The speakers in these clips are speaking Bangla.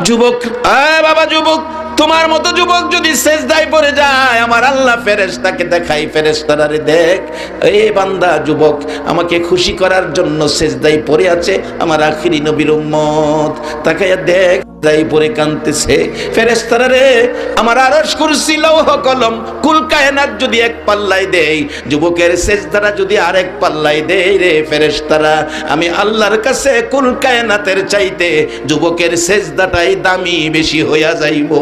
যুবক, বাবা যুবক, তোমার মতো যুবক যদি সেজদায় পড়ে যায়, আমার আল্লাহ ফেরেশতাকে দেখাই, ফেরেশতারা রে দেখ, এই বান্দা যুবক আমাকে খুশি করার জন্য সেজদায় পড়ে আছে, আমার আখিরি নবীর উম্মত, তাকায়া দেখ সেজদায় পড়ে কাঁদতেছে। ফেরেশতারা রে, আমার আরশ কুরসি লৌহ কলম কুল কায়নাত যদি এক পাল্লায় দেই, যুবকের সেজদাটা যদি আরেক পাল্লায় দেই রে ফেরেশতারা, আমি আল্লাহর কাছে কুল কায়নাতের চাইতে যুবকের সেজদাটাই দামি বেশি হইয়া যাইব।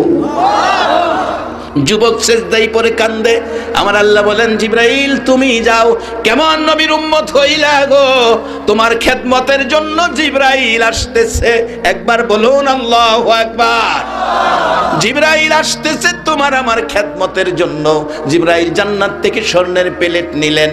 যুবক সেজদায় পড়ে কান্দে, আমার আল্লাহ বলেন জিবরাইল তুমি যাও, কেমন নবীর উম্মত হইলা গো, তোমার খেদমতের জন্য জিবরাইল আসতেছে, একবার বলুন আল্লাহু আকবার। জিবরাইল আসতেছে তোমার আমার খেদমতের জন্য। জিবরাইল জান্নাত থেকে স্বর্ণের প্লেট নিলেন,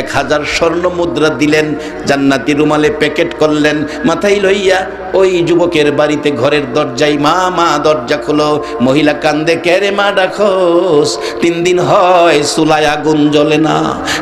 1000 স্বর্ণ মুদ্রা দিলেন, জান্নাতি রুমালে প্যাকেট করলেন, মাথায় লইয়া ওই যুবকের বাড়িতে ঘরের দরজায়, মা মা দরজা খোলো। মহিলা কান্দে, কে রে মা ডাকোস, 3 দিন হয় চুলায় আগুন জ্বলে না,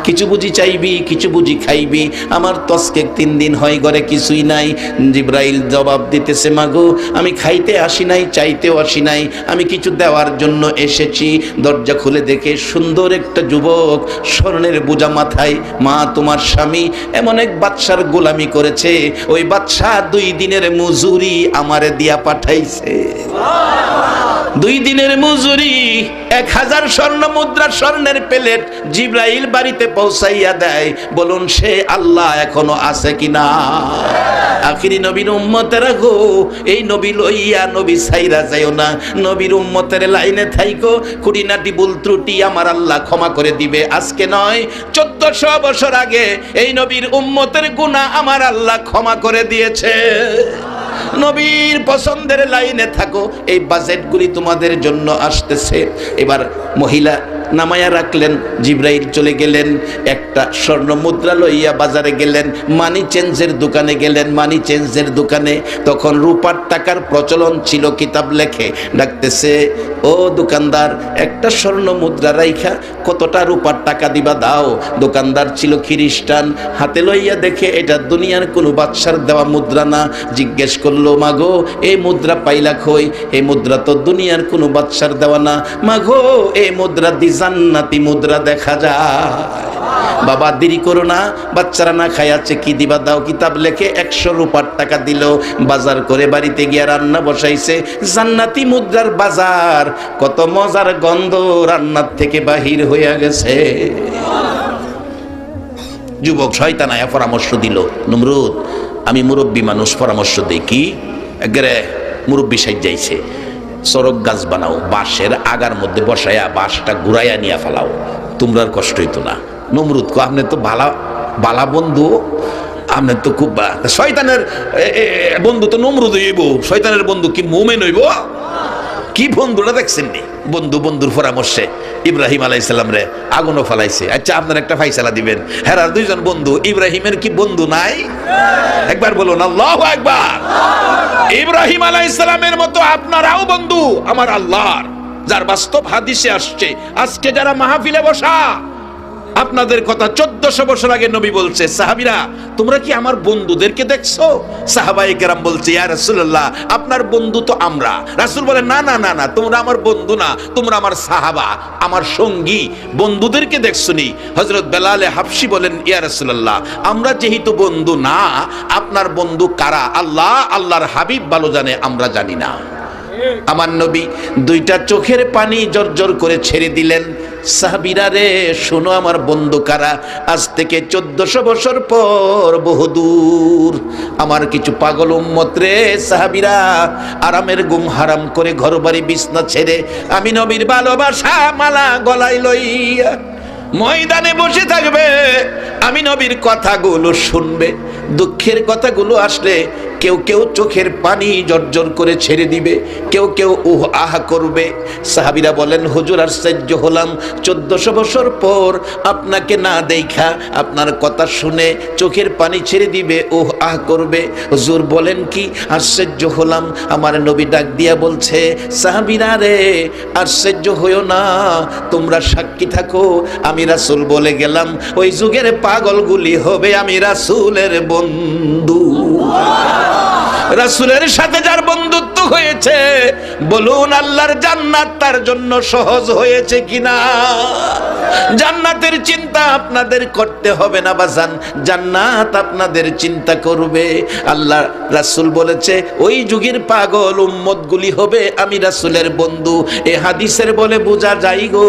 কিছু বুঝি চাইবি, কিছু বুঝি খাইবি, আমার তসকে 3 দিন হয় ঘরে কিছুই নাই। জিবরাইল জবাব দিতেছে, মাগো আমি খাইতে আসি নাই, চাইতেও আসি নাই, আমি কিছু দেওয়ার জন্য এসেছি। দরজা খুলে দেখে সুন্দর একটা যুবক, স্বর্ণের বোঝা মাথায়। মা তোমার স্বামী এমন এক বাদশার গোলামি করেছে, ওই বাদশা 2 দিনের মজুরি আমারে দিয়া পাঠাইছে। 2 দিনের মজুরি 1000 স্বর্ণ মুদ্রা, স্বর্ণের প্লেট জিবরাইল বাড়িতে পৌঁছাইয়া দেয়। বলুন সে আল্লাহ এখনো আছে কিনা? আখিরি নবীর উম্মতেরা গো, এই নবী লইয়া নবী ছাইরা যাইও না, নবীর উম্মতের লাইনে থাইকো, খুঁটিনাটি ভুল ত্রুটি আমার আল্লাহ ক্ষমা করে দিবে। আজকে নয়, 1400 বছর আগে এই নবীর উম্মতের গুনাহ আমার আল্লাহ ক্ষমা করে দিয়েছে। নবীর পছন্দের লাইনে থাকো, এই বাজেটগুলি তোমাদের জন্য আসতেছে। এবার মহিলা নামায়া রাখলেন, জিবরাইল চলে গেলেন, একটা স্বর্ণ মুদ্রা লইয়া বাজারে গেলেন, মানি চেঞ্জের দোকানে গেলেন। মানি চেঞ্জের দোকানে তখন রূপার টাকার প্রচলন ছিল, কিতাব লেখে ডাকতেছে, ও দোকানদার একটা স্বর্ণ মুদ্রা রাইখা কতটা রূপার টাকা দিবা দাও। দোকানদার ছিল খ্রিস্টান, হাতে লইয়া দেখে এটা দুনিয়ার কোনো বাদশার দেওয়া মুদ্রা না। জিজ্ঞেস করলো, মাগো এই মুদ্রা পাইলা কই? এই মুদ্রা তো দুনিয়ার কোনো বাদশার দেওয়া না। মাগো এই মুদ্রা দি জান্নাতি মুদ্রা দেখা যায়। বাবা দেরি করো না, বাচ্চারা না খাইয়াছে, কি দিবা দাও। কিতাব লেখে 100 রূপার টাকা দিল, বাজার করে বাড়িতে গিয়া রান্না বসাইছে। জান্নাতি মুদ্রার বাজার, কত মজার গন্ধ রান্নার থেকে বাহির হইয়া গেছে। যুবক শয়তান আয়া পরামর্শ দিল, নমরুদ আমি মুরব্বী মানুষ, পরামর্শ দেই কি, একবারে মুরব্বী সাইজ যাইছে, চরক গাছ বানাও, বাঁশের আগার মধ্যে বসাইয়া বাঁশটা ঘুরাইয়া নিয়ে ফেলাও, তোমরা আর কষ্ট হইতো না। নমরুদ কো, আপনি তো বালা বন্ধু, আপনি তো খুব শয়তানের বন্ধু তো নমরুদ হইব, শয়তানের বন্ধু কি মুমিন হইব? কি বন্ধুরা দেখছেন নি? বন্ধুর পরামর্শে ইব্রাহিম আলাইহিস সালাম রে আগুনও ফেলাইছে। আচ্ছা আপনার একটা ফাইসালা দিবেন, হ্যাঁ 2জন বন্ধু, ইব্রাহিমের কি বন্ধু নাই? একবার বলুন আল্লাহু আকবার। ইব্রাহিম আলাইহিস সালামের মতো আপনারাও বন্ধু আমার আল্লাহর, যার বাস্তব হাদিসে আসছে। আজকে যারা মাহফিলে বসা, আপনাদের কথা 1400 বছর আগে নবী বলছে, সাহাবীরা তোমরা কি আমার বন্ধুদেরকে দেখছো? সাহাবায়ে কেরাম বলছে, ইয়া রাসূলুল্লাহ আপনার বন্ধু তো আমরা। রাসূল বলেন, না না না না, তোমরা আমার বন্ধু না, তোমরা আমার সাহাবা, আমার সঙ্গী, বন্ধুদেরকে দেখছনি। হযরত বেলালে হাবশী বলেন, ইয়া রাসূলুল্লাহ আমরা যেহেতু বন্ধু না, আপনার বন্ধু কারা? আল্লাহ আল্লাহর হাবিব ভালো জানে, আমরা জানি না। আমার নবী 2টা চোখের পানি জর্জর করে ছেড়ে দিলেন, সাহাবীরা রে শোনো আমার বন্ধু কারা। আজ থেকে 1400 বছর পর বহুদূর আমার কিছু পাগল উম্মত রে, সাহাবীরা আরামের ঘুম হারাম করে ঘরবাড়ি বিছনা ছেড়ে আমি নবীর ভালোবাসা মালা গলায় লইয়া ময়দানে বসে থাকবে, আমি নবীর কথাগুলো শুনবে। দুঃখের কথাগুলো আসলে কেউ কেউ চোখের পানি জর্জর করে ছেড়ে দিবে, কেউ কেউ উহ আহ করবে। সাহাবীরা বলেন, হুজুর আশ্চর্য হলাম, 1400 বছর পর আপনাকে না দেখা, আপনার কথা শুনে চোখের পানি ছেড়ে দিবে, উহ আহ করবে। হুজুর বলেন কি? আশ্চর্য হলাম। আমার নবী ডাক দিয়া বলছে, সাহাবীরা রে আশ্চর্য হইও না, তোমরা সাক্ষী থাকো, আমি রাসূল বলে গেলাম, ওই যুগের পাগলগুলি হবে আমি রাসূলের বন্ধু। রাসূলের সাথে যার বন্ধুত্ব হয়েছে, বলুন আল্লাহর জান্নাত তার জন্য সহজ হয়েছে কিনা? জান্নাতের চিন্তা আপনাদের করতে হবে না বাজান, জান্নাত আপনাদের চিন্তা করবে। আল্লাহ রাসূল বলেছে ওই যুগের পাগল উম্মতগুলি হবে আমি রাসূলের বন্ধু। এ হাদিসের বলে বোঝা যায় গো,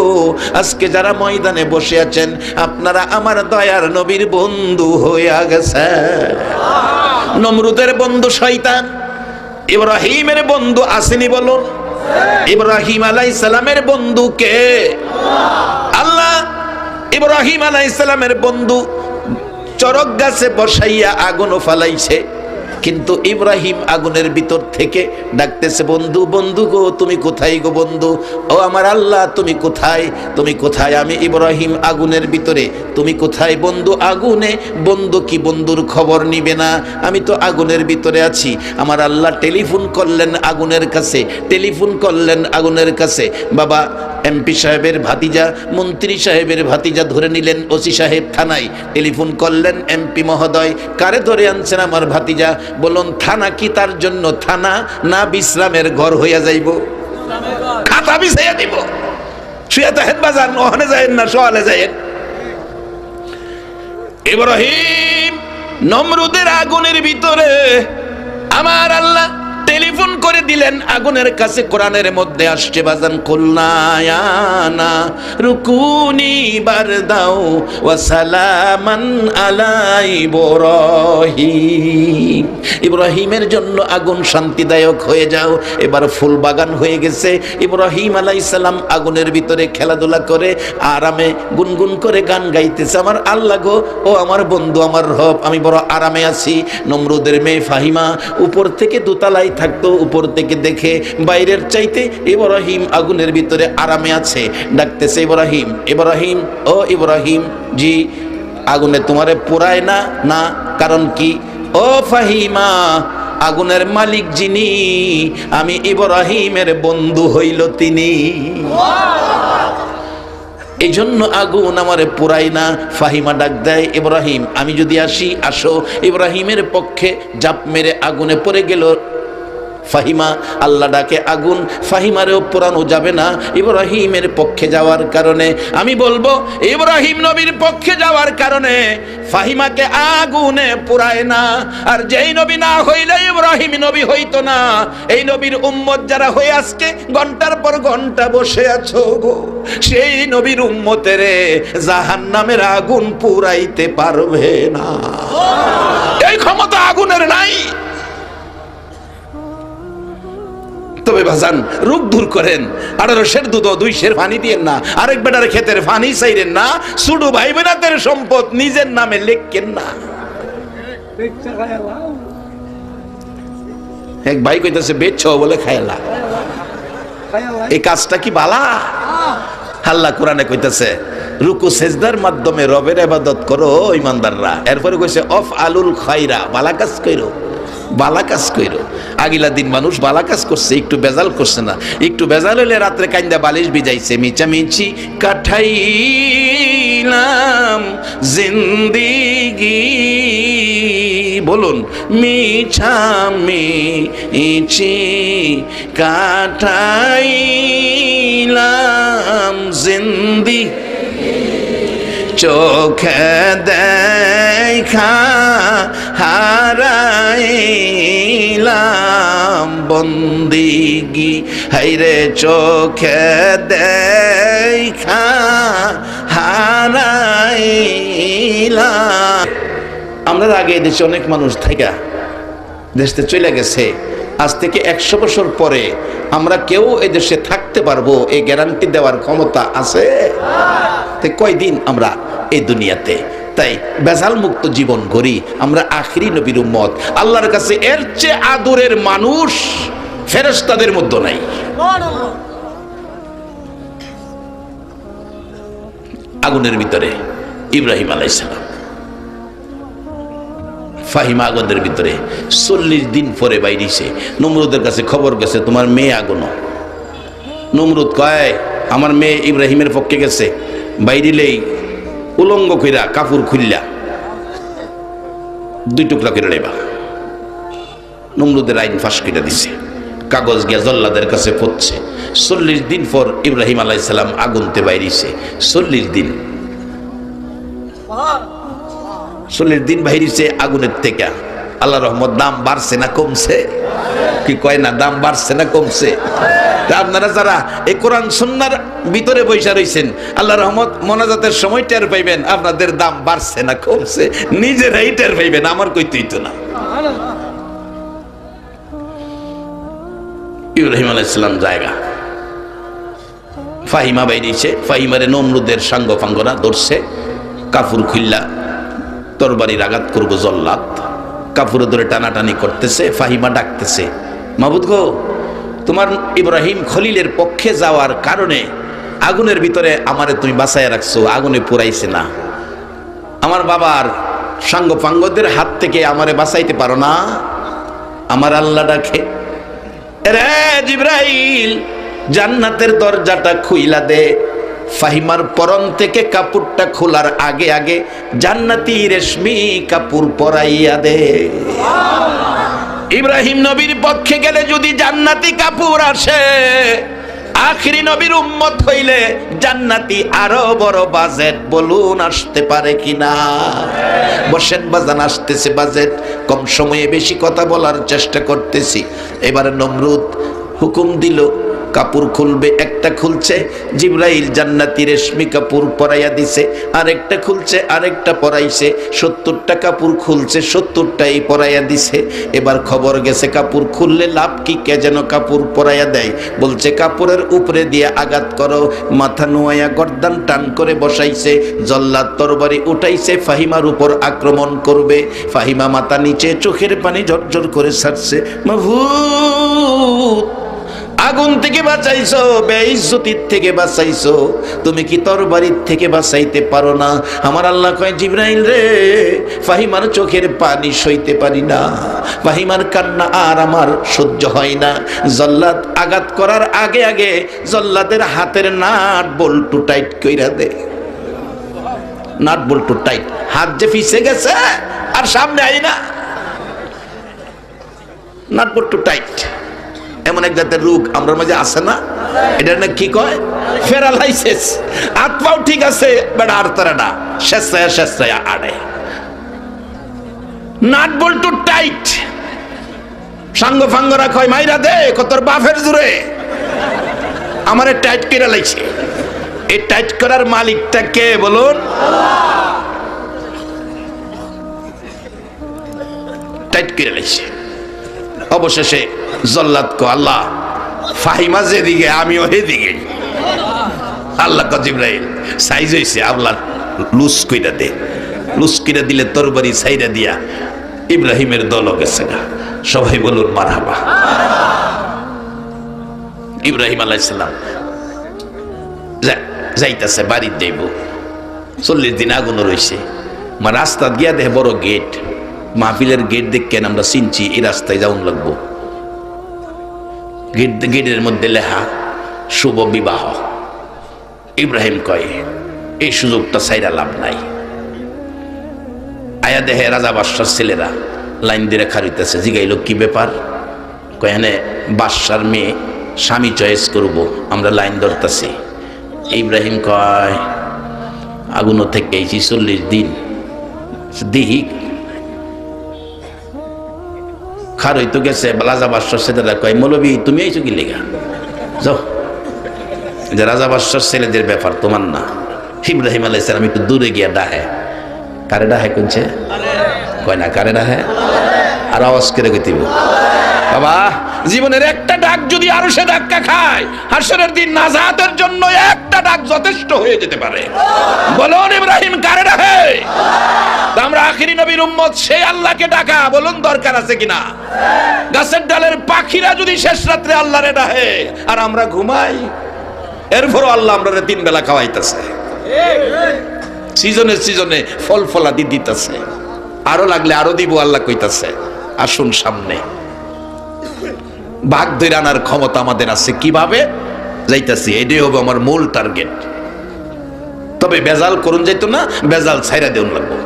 আজকে যারা ময়দানে বসে আছেন আপনারা আমার দয়ার নবীর বন্ধু হয়ে গেছেন। নমরুদের বন্ধু শয়তান, ইব্রাহিমের বন্ধু আসেনি বলুন? ইব্রাহিম আলাইহিস সালামের বন্ধু কে? আল্লাহ। ইব্রাহিম আলাইহিস সালামের বন্ধু চরক গাছে বসাইয়া আগুনও ফালাইছে, কিন্তু ইব্রাহিম আগুনের ভিতর থেকে ডাকতেছে বন্ধু, বন্ধু গো তুমি কোথায় গো বন্ধু? ও আমার আল্লাহ তুমি কোথায়, তুমি কোথায়? আমি ইব্রাহিম আগুনের ভিতরে, তুমি কোথায়? বন্ধু আগুনে। বন্ধু কি বন্ধুর খবর নিবে না? আমি তো আগুনের ভিতরে আছি। আমার আল্লাহ টেলিফোন করলেন আগুনের কাছে, টেলিফোন করলেন আগুনের কাছে। বাবা এমপি সাহেবের ভাতিজা, মন্ত্রী সাহেবের ভাতিজা ধরে নিলেন ওসি সাহেব থানায়, টেলিফোন করলেন এমপি মহোদয়, কারে ধরে আনছেন? আমার ভাতিজা। বলুন থানা কি তার জন্য থানা না বিশ্রামের ঘর হইয়া যাইব? খাতা বিছাইয়া দিব, শুয়ে তাহেন বাজার নহনে যায়েন না সওয়ালে যায়েন। ইব্রাহিম নমরুদের আগুনের ভিতরে আমার আল্লাহ টেলিফোন করে দিলেন আগুনের কাছে। কোরআনের মধ্যে আসছে বাজান, কুলনায়ানা রুকুনি বারদাও ওয়া সালামান আলা ইব্রাহিম। ইব্রাহিমের জন্য আগুন শান্তিদায়ক হয়ে যাও। এবার ফুল বাগান হয়ে গেছে। ইব্রাহিম আলাইহিস সালাম আগুনের ভিতরে খেলাধুলা করে আরামে গুনগুন করে গান গাইতেছে, আমার আল্লাহ গো ও আমার বন্ধু আমার রব আমি বড় আরামে আছি। নমরুদের মেয়ে ফাহিমা উপর থেকে দোতলায় থাকতো, উপর থেকে দেখে বাইরের চাইতে ইব্রাহিম আগুনের ভিতরে আরামে আছে। ডাকতেছে ইব্রাহিম, ইব্রাহিম ও ইব্রাহিম জি আগুনে তোমারে পোড়ায় না? না। কারণ কি? ও ফাহিমা আগুনের মালিক যিনি, আমি ইব্রাহিমের বন্ধু হইল তিনি, এই জন্য আগুন আমারে পোড়ায় না। ফাহিমা ডাক দেয় ইব্রাহিম আমি যদি আসি? আসো। ইব্রাহিমের পক্ষে জাপ মেরে আগুনে পড়ে গেল ফাহিমা। আল্লাহ ডাকে আগুন, ফাহিমারেও পোড়ানো যাবে না ইব্রাহিমের পক্ষে যাওয়ার কারণে। আমি বলবো ইব্রাহিম নবীর পক্ষে যাওয়ার কারণে ফাহিমাকে আগুনে পোড়ায় না। আর যেই নবী না হইলে ইব্রাহিম নবী হইতো না। এই নবীর উম্মত যারা হয়ে আজকে ঘন্টার পর ঘন্টা বসে আছো গো, সেই নবীর উম্মতের জাহান্নামের আগুন পুরাইতে পারবে না। এই ক্ষমতা আগুনের নাই। তবে ভাজান রোগ দূর করেন, 18 সের দুধ 2 সের পানি দিয়েন না, আরেক বেটার ক্ষেতের পানি চাইরেন না, ছোট ভাই বোনাদের সম্পদ নিজের নামে লেখেন না। এক ভাই কইতাছে বেচছ বলে খায়লা, এই কাজটা কি বালা? আল্লাহ কোরআনে কইতাছে রুকু সেজদার মাধ্যমে রবের ইবাদত করো ইমানদাররা। এরপরে কইছে অফ আলুল খায়রা, বালা কাজ কইরো, বালা কাজ কইরো। আগিলা দিন মানুষ বালা কাজ করছে, একটু বেজাল করছে না। একটু বেজাল হলে রাত্রে কাইন্দা বালিশ ভিজাইছে। মিচামিচি কাঠাইলাম জিন্দিগি, বলুন মিছামিচি কাঠাইলাম জিন্দি, চোখে দেখা হারাইলাম বন্দিগি, হাইরে চোখে দেখা হারাইলাম। আমরা আগে দেশে অনেক মানুষ থাইকা দেশে চলে গেছে। আজ থেকে 100 বছর পরে আমরা কেউ এই দেশে থাকতে পারবো এই গ্যারান্টি দেওয়ার ক্ষমতা আছে? কয়দিন আমরা এই দুনিয়াতে, তাই বেজাল মুক্ত জীবন গড়ি। আমরা আখিরি নবীর উম্মত। আল্লাহর কাছে এর চেয়ে আদরের মানুষ ফেরেশতাদের মধ্যে নাই। আগুনের ভিতরে ইব্রাহিম আলাইহিস সালাম, ফাহিমা আগুনের ভিতরে 40 দিন পরে বাইরেছে। নমরুদের কাছে খবর গেছে তোমার মেয়ে আগুন। নমরুদ কয় আমার মেয়ে ইব্রাহিমের পক্ষে গেছে। বাইরিলেই উলঙ্গ কইরা কাপড় খুললা 2 টুকরা করে নেবা। নমরুদের আইন ফাঁস করে দিছে, কাগজ গিয়া জল্লাদের কাছে পড়ছে। 40 দিন পর ইব্রাহিম আলাইহিস সালাম আগুনতে বাইরিছে। 40 দিন 40 দিন বাইরিছে আগুনের থেকে। আল্লাহ রহমত, দাম বাড়ছে না কমছে? কি কয় না, দাম বাড়ছে না কমছে? আপনারা যারা এই কোরআন সুন্নাহর ভিতরে বৈশা রইছেন, আল্লাহ রহমত মোনাজাতের সময় টের পাইবেন আপনাদের দাম বাড়ছে না কমছে, নিজেরাই টের পাইবেন, আমার কইতেই তো না। ইব্রাহিম আলাইহিস সালাম জায়গা ফাহিমা বাইরিছে। ফাহিমারে নমরুদের সাঙ্গ ফাঙ্গরা ধরছে, কাফুর খুল্লা তরবারির আঘাত করবো জল্লাদ, কাফুরে ধরে টানাটানি করতেছে। ফাহিমা ডাকতেছে, মাবুদ গো, তোমার ইব্রাহিম খলিলের পক্ষে যাওয়ার কারণে আগুনের ভিতরে আমারে তুমি বাঁচাইয়া রাখছো, আগুনে পুরাইছে না। আমার বাবার সাঙ্গ ফাঙ্গদের হাত থেকে আমারে বাঁচাইতে পারো না? আমার আল্লাহ ডাকে, রে জিবরাইল, জান্নাতের দরজাটা খুইলা দে। ফাহিমার পরন থেকে কাপড়টা খোলার আগে আগে জান্নাতি রেশমি কাপড় পরাইয়া দে। ইব্রাহিম নবীর পক্ষে গেলে যদি জান্নাতি কাপড় আসে, আখিরি নবীর উম্মত হইলে জান্নাতি আরো বড় বাজেট বলুন আসতে পারে কিনা? বসেন বাজান, আসতেছে বাজেট। কম সময়ে বেশি কথা বলার চেষ্টা করতেছি। এবারে নমরুদ হুকুম দিল, কাপড় খুলবে। একটা খুলছে, জিবরাইল জান্নাতি রেশমি কাপড় পরাইয়া দিছে। আরেকটা খুলছে, আরেকটা পরাইছে। 70টা কাপড় খুলছে, 70টাই পরাইয়া দিছে। এবার খবর গেছে কাপড় খুললে লাভ কি, কে যেন কাপড় পরাইয়া দেয়। বলছে কাপড়ের উপরে দিয়ে আঘাত করো। মাথা নোয়াইয়া গর্দান টান করে বসাইছে। জল্লাদ তরবারি উঠাইছে, ফাহিমার উপর আক্রমণ করবে। ফাহিমা মাথা নিচে, চোখের পানি ঝরঝর করে ছাড়ছে। মাবুদ, আগুন থেকে বাঁচাইছো, বেইজ্জতির থেকে বাঁচাইছো, তুমি কি তরবারির থেকে বাঁচাইতে পারো না? আমার আল্লাহ কয়, জিবরাইল রে, ফাহিমার চোখের পানি সইতে পারি না, ফাহিমার কান্না আর আমার সহ্য হয় না। জল্লাদ আঘাত করার আগে আগে জল্লাদের হাতের নাট বল্টু টাইট কইরা দে। নাট বল্টু টাইট, হাত যে ফিসে গেছে আর সামনে আই না, নাট বল্টু টাইট। এমন এক জাতের রোগ আমার মাঝে আছে না, এটা না কি কয়, প্যারালাইসিস। হাত পাও ঠিক আছে, বাট আর তারা না, শেষায়া আড়ে। নাট বল্টু টাইট। সাঙ্গ ফাঙ্গরা কয়, মাইরা দে কতর বাফের জুড়ে আমারে টাইট করে লাইছে। এই টাইট করার মালিকটা কে বলুন? টাইট করে লাইছে। অবশেষে জল্লাদ কো, আল্লাহ, ফাহিমা যেদিকে আমিও সেদিকে। আল্লাহ কো, জিবরাইল সাইজ হইছে, আল্লাহ লুজ কইরা দে। লুজ কইরা দিলে তরবারি সাইরা দিয়া ইব্রাহিমের দল গেছে না। সবাই বলুন মারহাবা। ইব্রাহিম আলাইহিস সালাম যাইতাছে, বাড়ি যাইব। 40 দিন আগুন রইছে। মা রাস্তা গিয়া দেখে বড় গেট, মাহফিলের গেট দেখেন আমরা চিনছি, এই রাস্তায় যাওন লাগবো। গেটের মধ্যে লেখা শুভ বিবাহ। ইব্রাহিম কয়, এই সুযোগটা ছাইরা লাভ নাই। আয়া দেহে রাজা বাদশার ছেলেরা লাইন দিয়ে খারিতেছে। জিগাইল, কি ব্যাপার? কয়, এনে বাদশার মেয়ে স্বামী চয়েস করব, আমরা লাইন ধরতেছি। ইব্রাহিম কয়, আগুন থেকে এইছি 40 দিন, দিহি খার হইতো গেছে। রাজা বাদশার ছেলেরা কয়, মৌলবী তুমি আইছো কি লেগা? যাও, যে রাজা বাদশার ছেলেদের ব্যাপার তোমার না। ইব্রাহিম আলাইহিস সালাম একটু দূরে গিয়া ডাহে। কারে ডাহে কোনছে? কয় না, কারে ডাহে? আর আওয়াজ করে কইতিব, বাবা, জীবনের একটা ডাক যদি আরশে ধাক্কা খায়, হাসরের দিন নাজাতের জন্য একটা ডাক যথেষ্ট হয়ে যেতে পারে। বলুন ইব্রাহিম কারে ডাকে? আমরা আখিরি নবীর উম্মত, সেই আল্লাহকে ডাকা বলুন দরকার আছে কিনা? গাছের ডালের পাখিরা যদি শেষ রাত্রে আল্লাহরে ডাকে আর আমরা ঘুমাই, এরপরও আল্লাহ আমরা 3 বেলা খাওয়াইতেছে। সিজনে সিজনে ফল ফলাদি দিতেছে, আরো লাগলে আরো দিব আল্লাহ কইতাছে। আসুন সামনে, ভাগ ধরে আনার ক্ষমতা আমাদের আছে। কিভাবে যাইতাছি, এটাই হবে আমার মূল টার্গেট। তবে বেজাল করুন যাইতো না, বেজাল ছাইরা দেউন লাগবো।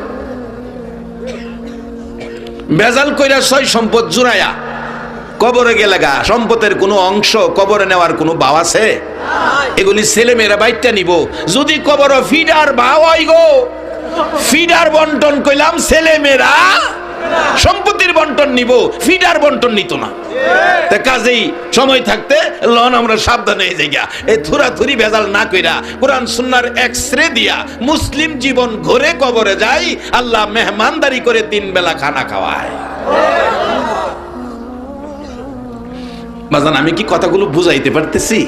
বেজাল কইরা সয় সম্পদ জুড়াইয়া কবরে গেলে গা সম্পদের কোনো অংশ কবরে নেওয়ার কোনো ভাও আছে? এগুলি ছেলে মেয়েরা বাইটটা নিব। যদি কবর ফিডার ভাও হয় গো, ফিডার বন্টন কইলাম, ছেলে মেয়েরা সম্পত্তির বন্টন নিব, ফিডার বন্টন নিত না। তা কাজেই সময় থাকতে লন আমরা সাবধান হয়ে যাই গা, এই থুরাথুরি ভেজাল না কইরা কোরআন সুন্নাহর এক্সরে দিয়া মুসলিম জীবন ঘরে কবরে যাই, আল্লাহ মেহমানদারি করে 3 বেলা খানা খাওয়ায়। বাজান, আমি কি কথাগুলো বুঝাইতে পারতেছি?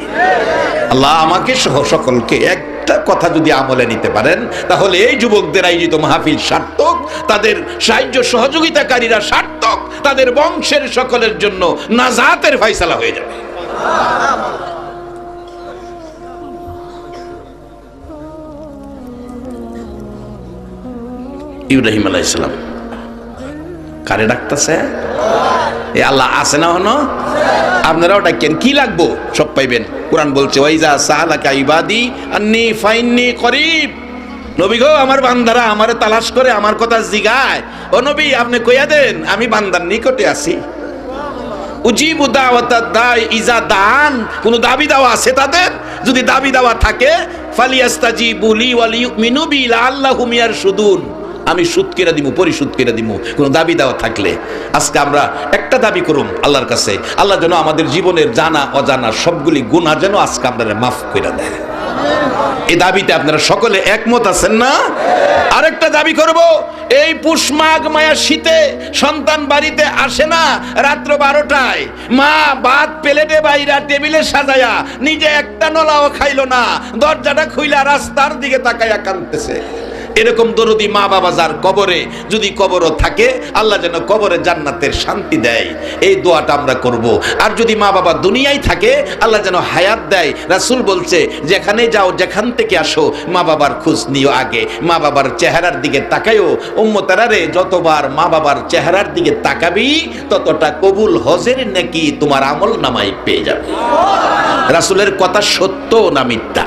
আল্লাহ আমাকে সহ সকলকে একটা কথা যদি আমলে নিতে পারেন, তাহলে এই যুবকদের আয়োজিত মাহফিল সার্থক, তাদের সাহায্য সহযোগিতাকারীরা সার্থক, তাদের বংশের সকলের জন্য নাজাতের ফয়সালা হয়ে যাবে। ইব্রাহিম আলাইহিস সালাম কারে ডাকতেছে? এ আল্লাহ আছে না হনো? আপনারাও ডাকেন, কি লাগবো সব পাইবেন। কোরআন বলছে ওয়াইজা সাআলাকা ইবাদি আন্নী ফাইন্নী করিব। নবী গো, আমার বান্দারা আমারে তালাশ করে আমার কথা জিগায়, ও নবী আপনি কইয়া দেন আমি বান্দার নিকটে আছি। উজিবু দাওয়াতাদ দাই ইজা দান, কোন দাবি দাওয়া আছে তাদের? যদি দাবি দাওয়া থাকে ফালিয়াস্তাজিবু লি ওয়া লিয়ুমিনু বি লাআল্লাহুম ইয়ারশুদুন, আমি সুদ কেনা দিব, পরিশোধ কেনা দিব কোন দাবি দেওয়া থাকলে। আজকে আমরা একটা দাবি করুম আল্লাহর কাছে, আল্লাহ যেন আমাদের জীবনের জানা অজানা সবগুলি গুনাহ যেন আজকে আপনারা মাফ করে দেয়। এই দাবিতে আপনারা সকলে একমত আছেন না? আরেকটা দাবি করব, এই পুষ মাঘ মায়া শীতে সন্তান বাড়িতে আসে না, রাত্র 12টায় মা ভাত প্লেটে বাইরা টেবিলে সাজায়া নিজে একটা নলাও খাইলো না, দরজাটা খুইলা রাস্তার দিকে তাকায়া কাঁদতেছে। এরকম দরদি মা বাবা যার কবরে, যদি কবরও থাকে, আল্লাহ যেন কবরে জান্নাতের শান্তি দেয়, এই দোয়াটা আমরা করব। আর যদি মা বাবা দুনিয়ায় থাকে, আল্লাহ যেন হায়াত দেয়। রাসূল বলছে যেখানে যাও, যেখান থেকে আসো, মা বাবার খোঁজ নিও আগে, মা বাবার চেহারার দিকে তাকায়ও। উম্মতেরা রে, যতবার মা বাবার চেহারার দিকে তাকাবি ততটা কবুল হজের নাকি তোমার আমল নামায় পেয়ে যাবে। রাসূলের কথা সত্য না মিথ্যা?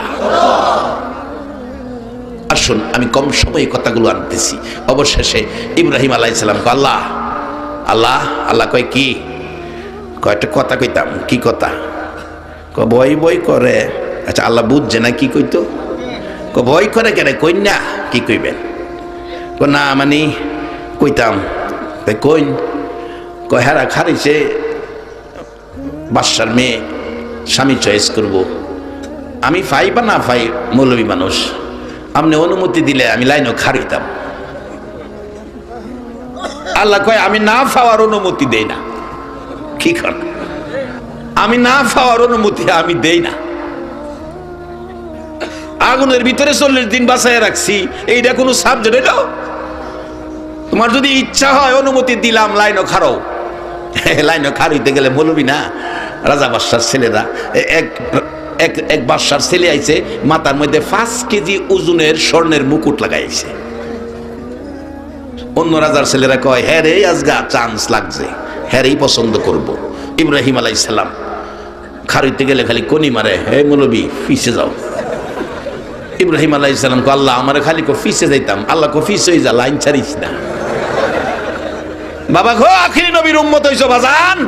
আসুন, আমি কম সময়ে কথাগুলো আনতেছি। অবশেষে ইব্রাহিম আলাইহিস সালাম কয় আল্লাহ আল্লাহ আল্লাহ কয় কি? কয়টা কথা কইতাম। কি কথা? ভয় ভয় করে। আচ্ছা, আল্লাহ বুঝছে না কি কইতো? ভয় করে কেন? কইন না, কি কইবেন? না মানে কইতাম। কইন? কয় হেরা খারিছে বাদশার মেয়ে, স্বামী চয়েস করব। আমি ফাই বা না ফাই, মৌলবী মানুষ, আপনি অনুমতি দিলে আমি লাইনও খারিতাম। আল্লাহ কয় আমি না পাওয়ার অনুমতি দেই না। কি কর? আমি না পাওয়ার অনুমতি আমি দেই না। আগুনের ভিতরে 40 দিন বাঁচায় রাখছি, এইটা কোনো সাবজেক্ট? এটাও তোমার যদি ইচ্ছা হয় অনুমতি দিলাম, লাইনও খারো। লাইনও খারিতে গেলে মৌলবি না, রাজা বাদশার ছেলেরা এক বাদশার ছেলে আইছে, মাথার মধ্যে 5 কেজি ওজনের স্বর্ণের মুকুট লাগাইছে। অন্য রাজার ছেলেরা কয় হ্যাঁ রে, আজগা চান্স লাগছে, হ্যাঁ রেই পছন্দ করব। ইব্রাহিম আলাইহিস সালাম খারিতে গেলে খালি কোনি মারে, হে মৌলবি পিছে যাও। ইব্রাহিম আলাইহিস সালাম কয় আল্লাহ আমারে খালি কো পিছে যাইতাম। আল্লাহ কো পিছে হই যা, লাইন ছাড়িস না। বাবা গো, আখিরি নবীর উম্মত হইছো বাজান,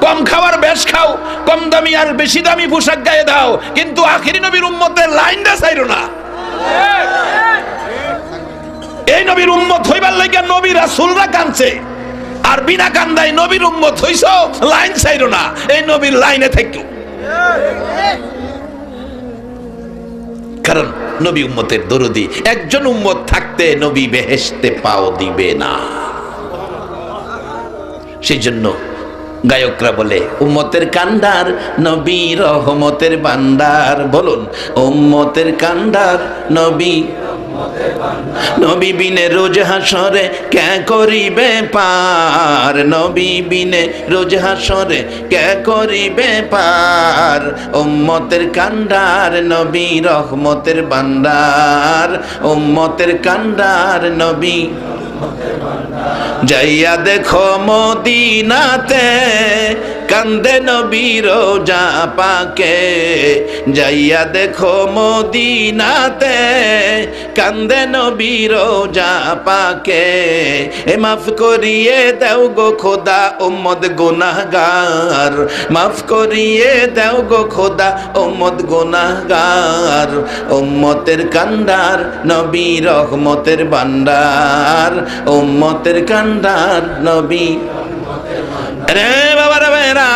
কম খাওয়ার বেশ খাও, কম দামি আর বেশি দামি পোশাক গায়ে দাও, কিন্তু আখিরি নবীর উম্মতের লাইনটা ছাইরো না। এই নবীর উম্মত হইবার লাগা নবী রাসূলরা কাঁদছে, আর বিনা কান্দায় নবীর উম্মত হইছো, লাইন ছাইরো না, এই নবীর লাইনে থাকো। কারণ নবী উম্মতের দরদি। একজন উম্মত থাকতে নবী বেহেশতে পাও দিবে না। সেই জন্য গায়করা বলে উম্মতের কান্ডার নবী রহমতের ভান্ডার। বলুন, উম্মতের কান্ডার নবী, নবী বিনে রোজ হাসরে কে করিবে পার, নবী বিনে রোজ হাসরে কে করিবে পার। উম্মতের কান্ডার নবী রহমতের ভান্ডার, উম্মতের কান্ডার নবী। যাইয়া দেখো মদিনাতে কান্দে নবী রোজা পাকে, যাইয়া দেখো মদিনাতে কান্দে নবী রোজা পাকে। এ মাফ করিয়ে দাও গো খোদা উম্মত গুনাহগার, মাফ করিয়ে দাও গো খোদা উম্মত গুনাহগার। উম্মতের কান্ডার নবী রহমতের ভান্ডার, উম্মতের কান্ডার নবী। রে বাবারা ভাইরা,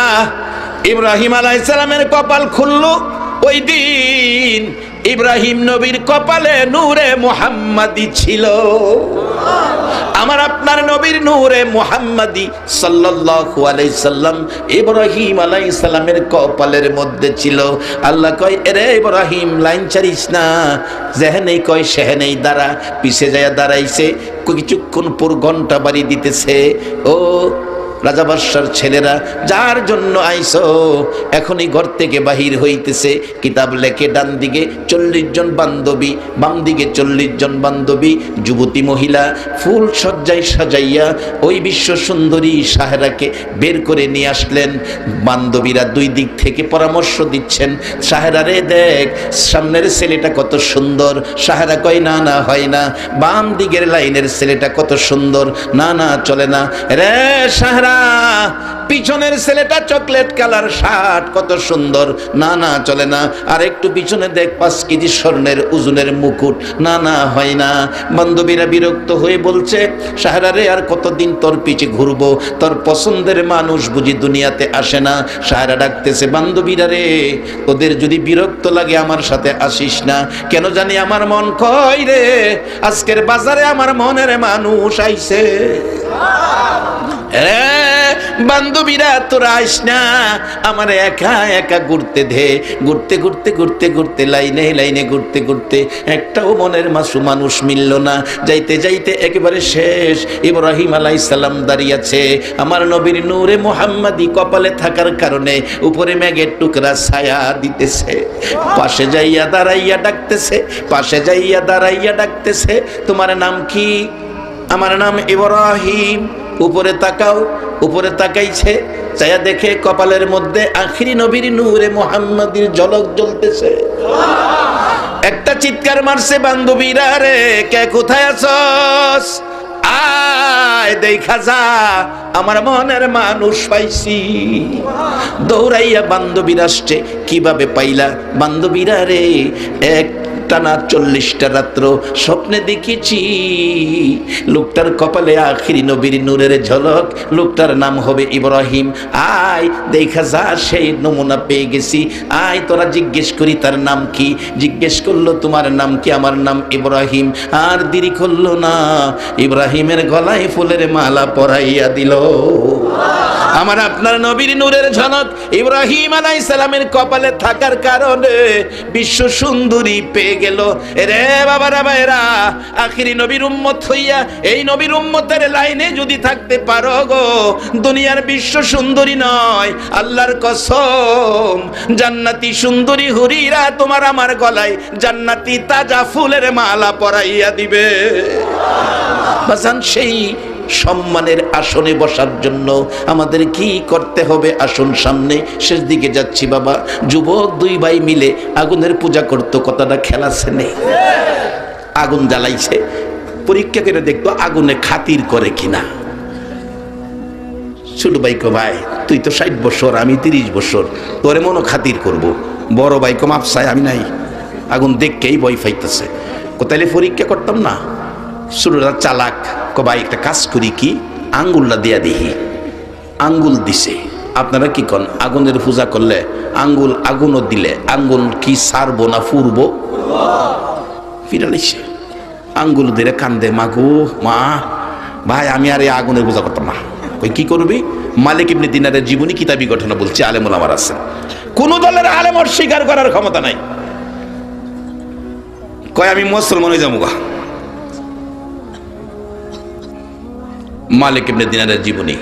ইব্রাহিম আলাইহিস সালামের কপাল খুললো ওই দিন। ইব্রাহিম নবীর কপালে নূরে মুহাম্মাদি ছিল। আমার আপনার নবীর নূরে মুহাম্মাদি সাল্লাল্লাহু আলাইহি সাল্লাম ইব্রাহিম আলাইহিস সালামের কপালের মধ্যে ছিল। আল্লাহ কয়, এরে ইব্রাহিম লাইন ছাড়িস না, যেহেনেই কয় সেহেনেই দাঁড়া। পিছে যায় দাঁড়াইছে, কিছুক্ষণ পর ঘন্টা বাড়ি দিতেছে। ও রাজা বাদশার ছেলেরা, যার জন্য আইসো এখনই ঘর থেকে বাহির হইতেছে। কিতাব লেখে ডান দিকে 40 জন বান্ধবী, বাম দিকে 40 জন বান্ধবী, যুবতী মহিলা ফুল সজ্জায় সাজাইয়া ওই বিশ্ব সুন্দরী সাহেরাকে বের করে নিয়ে আসলেন। বান্ধবীরা দুই দিক থেকে পরামর্শ দিচ্ছেন, সাহেরা রে দেখ সামনের ছেলেটা কত সুন্দর। সাহেরা কয়, না না হয় না। বাম দিকের লাইনের ছেলেটা কত সুন্দর, না না চলে না। রে সাহেরা, পিছনের ছেলেটা চকলেট কালার শার্ট কত সুন্দর, না না চলে না। আর একটু পিছনে দেখ 5 কেজি স্বর্ণের ওজনের মুকুট, না না হয় না। বান্ধবীরা বিরক্ত হয়ে বলছে, সাহেরা রে আর কতদিন তোর পিছে ঘুরবো, তোর পছন্দের মানুষ বুঝি দুনিয়াতে আসে না। সাহেরা ডাকতেছে, বান্ধবীরা রে তোদের যদি বিরক্ত লাগে আমার সাথে আসিস না। কেন জানি আমার মন কয় রে, আজকের বাজারে আমার মনের মানুষ আইছে। বান্ধবীরা তোরা আইস না, আমার একা একা ঘুরতে দে। ঘুরতে ঘুরতে ঘুরতে ঘুরতে লাইনে লাইনে ঘুরতে ঘুরতে একটাও মনের মাসু মানুষ মিলল না। যাইতে যাইতে একেবারে শেষ। ইব্রাহিম আলাইহিস সালাম দাঁড়িয়ে আছে। আমার নবীর নূরে মুহাম্মাদি কপালে থাকার কারণে উপরে মেঘের টুকরা ছায়া দিতেছে। পাশে যাইয়া দাঁড়াইয়া ডাকতেছে, পাশে যাইয়া দাঁড়াইয়া ডাকতেছে, তোমার নাম কি? আমার নাম ইব্রাহিম। উপরে তাকাও। উপরে তাকাইছে, চায়া দেখে কপালের মধ্যে আখিরি নবীর নূরে মুহাম্মাদির ঝলক জ্বলতেছে। একটা চিৎকার মারছে, বান্ধবীরা রে কে কোথায় আছস, আয় দেখা যা, আমার মনের মানুষ পাইছি। দৌড়াইয়া বান্ধবীরা আসছে। কিভাবে পাইলা? বান্ধবীরা রে এক টানা 40টা রাত্র স্বপ্নে দেখেছি লোকটার কপালে আখিরি নবীর নূরের ঝলক। লোকটার নাম হবে ইব্রাহিম। আয় দেখা যা, সেই নমুনা পেয়ে গেছি। আয় তোরা জিজ্ঞেস করি তার নাম কি। জিজ্ঞেস করলো, তোমার নাম কি? আমার নাম ইব্রাহিম। আর দেরি করলো না, ইব্রাহিমের গলায় ফুলের মালা পরাইয়া দিল। আমার আপনার নবীর নূরের ঝলক ইব্রাহিম আলাইহিস সালামের কপালে থাকার কারণে বিশ্ব সুন্দরী পেয়ে গেল। রে বাবারা ভাইরা, আখিরি নবীর উম্মত হইয়া এই নবীর উম্মতের লাইনে যদি থাকতে পারো গো, দুনিয়ার বিশ্ব সুন্দরী নয়, আল্লাহর কসম জান্নাতি সুন্দরী হুরিরা তোমার আমার গলায় জান্নাতি তাজা ফুলের মালা পরাইয়া দিবে। বাজান, সেই সম্মানের আসনে বসার জন্য আমাদের কি করতে হবে? আসুন সামনে, শেষ দিকে যাচ্ছি বাবা। যুবক 2 ভাই মিলে আগুনের পূজা করতো, কথাটা খেলাছে নেই। আগুন জ্বালাইছে, পরীক্ষা করে দেখতো আগুনে খাতির করে কিনা। ছোট ভাই কো, ভাই তুই তো 60 বছর, আমি 30 বছর, তোরে মনো খাতির করব। বড় ভাই কো, মাপসায় আমি নাই, আগুন দেখকেই ভয় পাইতেছে। কোথায় পরীক্ষা করতাম না। ছোটরা চালাক, কো ভাই একটা কাজ করি, কি আঙ্গুলটা দিয়া দেখি। আঙ্গুল দিছে। আপনারা কি কন, আগুনের পূজা করলে আঙ্গুল, আগুনও দিলে আঙ্গুল কি সারবো না ফুরবো? ফিরালিছে আঙ্গুল দিয়ে কান্দে, মাগো মা, ভাই আমি আর এই আগুনের পূজা করতাম না। কই কি করবি? মালিক ইবনে দিনারের জীবনী কিতাবী ঘটনা বলছে, আলেম ওলামার আছে। কোন দলের আলেম অস্বীকার করার ক্ষমতা নাই। কয় আমি মুসলমান হয়ে যাবো গা। মালিক ইবনে দিনারের জীবনী।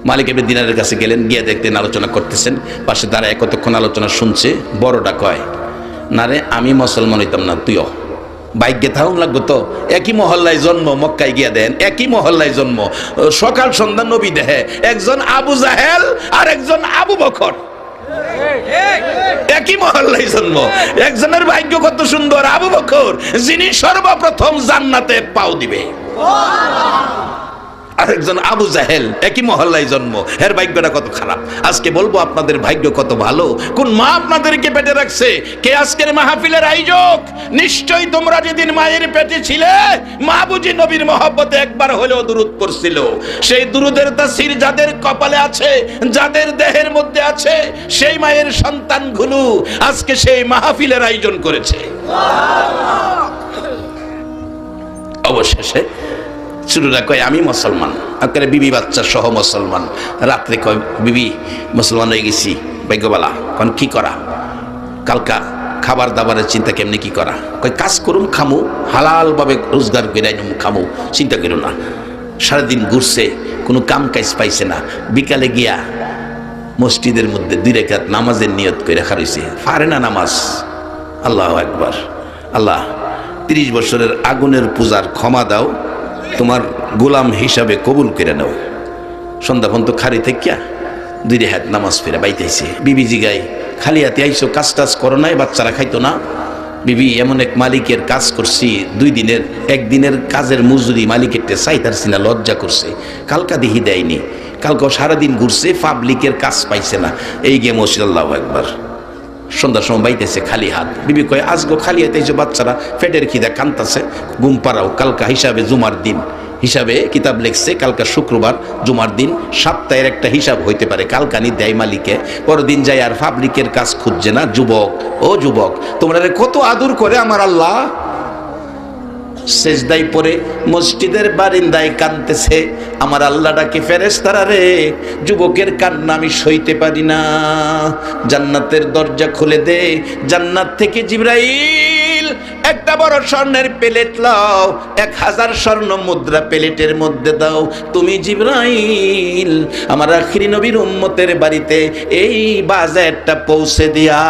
মালিক ইবনে দিনারের কাছে গেলেন, গিয়ে দেখতেন আলোচনা করতেছেন। পাশে দাঁড়ায় কতক্ষণ আলোচনা শুনছে। বড়টা কয়, না রে আমি মুসলমান হইতাম না, তুইও। ভাগ্যে থাকুন লাগতো তো। একই মহল্লায় জন্ম, মক্কায় গিয়া দেন একই মহল্লায় জন্ম, সকাল সন্ধ্যা নবী দেহে, একজন আবু জাহেল আর একজন আবু বকর, একই মহল্লায় জন্ম। একজনের ভাগ্য কত সুন্দর, আবু বকর যিনি সর্বপ্রথম জান্নাতে পাও দিবে, আরেকজন আবু জাহেল একই মহল্লায় জন্ম, এর ভাগ্যটা কত খারাপ। আজকে বলবো আপনাদের ভাগ্য কত ভালো। কোন মা আপনাদেরকে পেটে রাখছে? কে আজকের মাহফিলের আয়োজক? নিশ্চয়ই তোমরা যেদিন মায়ের পেটে ছিলে, মা বুঝি নবীর মহব্বতে একবার হলেও দুরূদ পড়ছিল। সেই দুরূদের তাসির যাদের কপালে আছে, যাদের দেহের মধ্যে আছে, সেই মায়ের সন্তানগুলো আজকে সেই মাহফিলের আয়োজন করেছে। অবশেষে শুরুরা কয় আমি মুসলমান, আপনার বিবি বাচ্চা সহ মুসলমান। রাত্রে কয় বিবি মুসলমান হয়ে গেছি, ভাগ্যবালা। কারণ কি করা, কালকা খাবার দাবারের চিন্তা কেমনি কি করা? কয় কাজ করুম, খামু, হালালভাবে রোজগার করে খামু, চিন্তা করো না। সারাদিন ঘুরছে, কোনো কাম কাজ পাইছে না। বিকালে গিয়া মসজিদের মধ্যে 2 রাকাত নামাজের নিয়ত করে রাখা রয়েছে, পারে না নামাজ। আল্লাহু আকবার। আল্লাহ 30 বছরের আগুনের পূজার ক্ষমা দাও, তোমার গোলাম হিসাবে কবুল করে নাও। সন্ধ্যা পর্যন্ত খালি থাকিয়া 2 রাকাত নামাজ ফিরে বাইতেছে। বিবি জিগাই খালি হাতে আইসো, কাজ টাজ করো নাই? বাচ্চারা খাইতো না? বিবি এমন এক মালিকের কাজ করছি, 2 দিনের 1 দিনের কাজের মজুরি মালিকের চাইতারছি না, লজ্জা করছে। কালকা দিহি দেয়নি, কালকে সারাদিন ঘুরছে, পাবলিকের কাজ পাইছে না, এই গিয়ে মসজিদ। আল্লাহু আকবার। সন্ধ্যার সময় বাইতেছে খালি হাত। বিবি কয় আজগো খালি হাতে এসে বাচ্চারা পেটের খিদা কান্তাছে, ঘুম পাড়াও। কালকা হিসাবে জুমার দিন, হিসাবে কিতাব লিখছে কালকা শুক্রবার, জুমার দিন, সপ্তাহের একটা হিসাব হইতে পারে। কালকানি দেয় মালিকে, পরদিন যায় আর পাবলিকের কাজ খুঁজছে না। যুবক, ও যুবক, তোমরা কত আদর করে আমার আল্লাহ। সেজদাই পরে মসজিদের বারিন্দায় কাঁদতেছে, আমার আল্লাহ ডাকে ফেরেশতারা রে, যুবকের কান্না আমি সইতে পারি না, জান্নাতের দরজা খুলে দে। জান্নাত থেকে জিবরাইল একটা বড় স্বর্ণের প্লেট লাও, 1000 স্বর্ণ মুদ্রা প্লেটের মধ্যে দাও। তুমি জিবরাইল আমার আখিরি নবীর উম্মতের বাড়িতে এই বাজারটা পৌঁছে দিয়া।